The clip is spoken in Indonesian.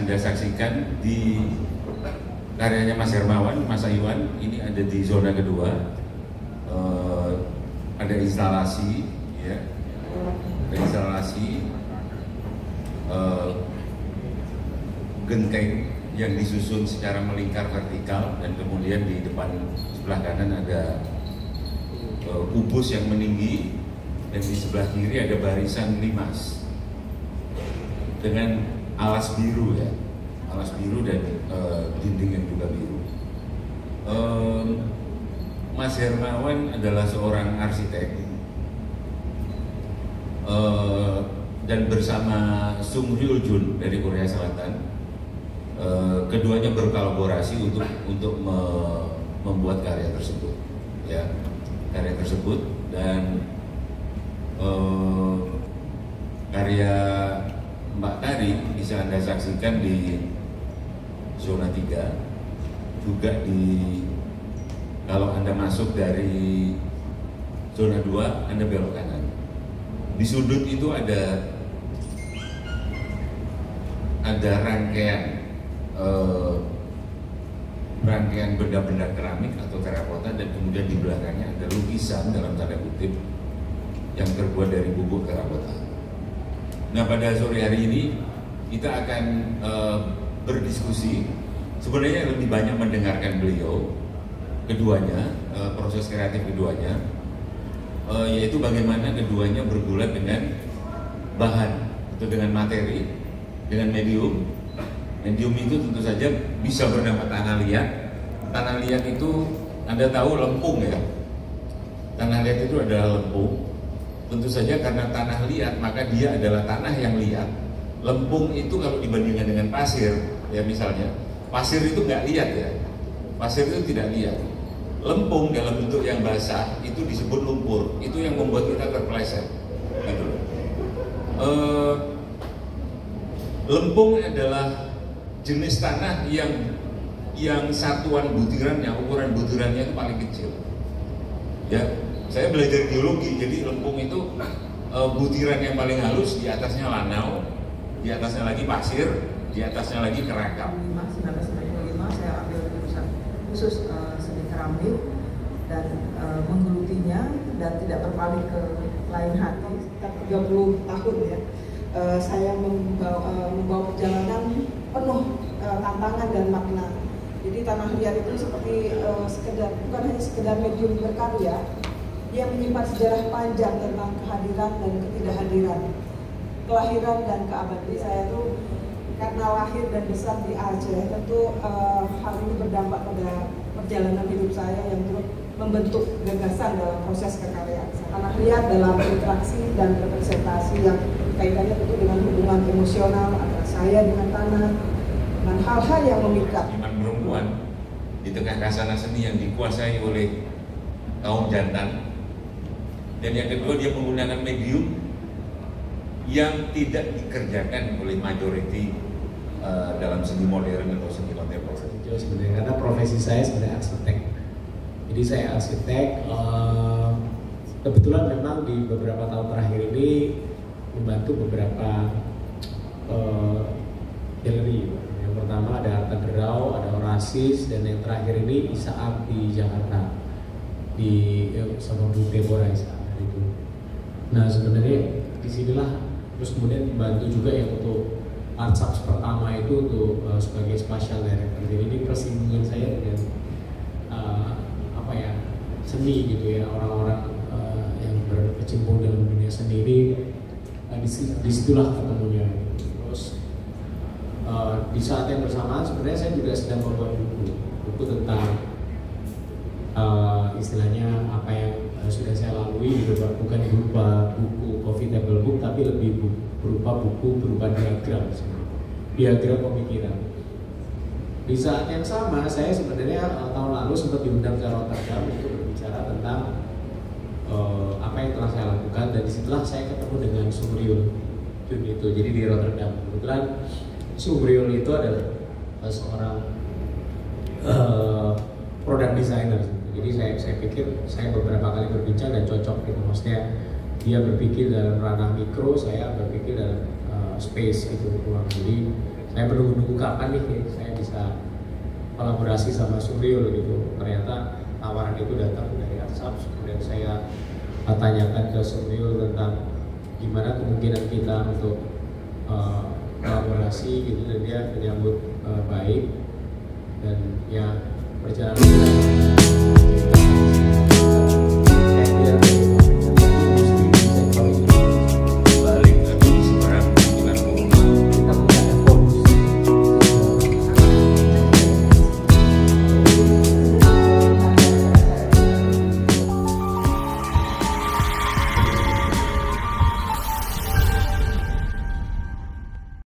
Anda saksikan di karyanya Mas Hermawan, Mas Iwan. Ini ada di zona kedua. Ada instalasi, ya, ada instalasi genteng yang disusun secara melingkar vertikal, dan kemudian di depan sebelah kanan ada kubus yang meninggi, dan di sebelah kiri ada barisan limas dengan alas biru, ya, alas biru dan dinding yang juga biru. Mas Hermawan adalah seorang arsitek, dan bersama Sung Ryul Jun dari Korea Selatan, keduanya berkolaborasi untuk membuat karya tersebut, ya, karya tersebut. Dan karya Mbak Tari bisa Anda saksikan di zona 3, juga kalau Anda masuk dari zona 2, Anda belok kanan. Di sudut itu ada rangkaian benda-benda keramik atau terakota, dan kemudian di belakangnya ada lukisan dalam tanda kutip yang terbuat dari bubuk terakota. Nah, pada sore hari ini kita akan berdiskusi. Sebenarnya lebih banyak mendengarkan beliau, keduanya, proses kreatif keduanya, yaitu bagaimana keduanya bergulat dengan bahan atau dengan materi, dengan medium. Medium itu tentu saja bisa bernama tanah liat. Tanah liat itu Anda tahu lempung, ya. Tanah liat itu adalah lempung. Tentu saja karena tanah liat maka dia adalah tanah yang liat. Lempung itu kalau dibandingkan dengan pasir, ya, misalnya pasir itu nggak liat, ya. Pasir itu tidak liat. Lempung dalam bentuk yang basah itu disebut lumpur. Itu yang membuat kita terpeleset, gitu. Lempung adalah jenis tanah yang satuan butirannya, ukuran butirannya itu paling kecil. Ya, saya belajar geologi, jadi lempung itu butiran yang paling halus, di atasnya lanau, di atasnya lagi pasir, di atasnya lagi kerakam. 1995 saya ambil jurusan khusus seni keramik dan menggelutinya dan tidak berpaling ke lain hati. Sekitar 30 tahun, ya. Saya membawa perjalanan penuh tantangan dan makna. Jadi tanah liat itu seperti bukan hanya sekedar medium berkarya, dia menyimpan sejarah panjang tentang kehadiran dan ketidakhadiran, kelahiran dan keabadian. Saya itu karena lahir dan besar di Aceh, tentu hal ini berdampak pada perjalanan hidup saya yang turut membentuk gagasan dalam proses kekaryaan. Tanah liat dalam interaksi dan representasi yang kaitannya tentu dengan hubungan emosional antara saya dengan tanah, dengan hal-hal yang memikat. Iman perempuan di tengah kasana seni yang dikuasai oleh kaum jantan, dan yang kedua dia menggunakan medium yang tidak dikerjakan oleh majority dalam seni modern atau seni kontemporer. Sebenarnya karena profesi saya sebenarnya arsitek, jadi saya arsitek. Kebetulan memang di beberapa tahun terakhir ini membantu beberapa galeri. Yang pertama ada Arta Derau, ada Orasis, dan yang terakhir ini Isaak di Jakarta sama Bu Deborah Isaak itu. Nah, sebenarnya disinilah terus kemudian dibantu juga yang untuk Art Subs pertama itu untuk sebagai spatial director. Jadi ini persinggungan saya dengan seni gitu, ya, orang-orang yang berkecimpung dalam dunia seni ini. Disitulah ketemunya. Terus di saat yang bersamaan sebenarnya saya juga sedang membuat buku tentang istilahnya apa yang sudah saya lalui, bukan berupa buku coffee table book, tapi lebih berupa diagram pemikiran. Di saat yang sama saya sebenarnya tahun lalu sempat diundang ke Rotterdam untuk berbicara tentang apa yang telah saya lakukan, dan disitulah saya ketemu dengan Sung Ryul Jun itu. Jadi di Rotterdam kebetulan Sung Ryul itu adalah seorang product designer. Jadi saya pikir saya beberapa kali berbincang dan cocok gitu, maksudnya dia berpikir dalam ranah mikro, saya berpikir dalam space gitu ruang. Jadi saya kayak menunggu-nunggu kapan nih saya bisa kolaborasi sama Suryo gitu. Ternyata tawaran itu datang dari WhatsApp, kemudian saya tanyakan ke Suryo tentang gimana kemungkinan kita untuk kolaborasi gitu, dan dia menyambut baik, dan ya perjalanan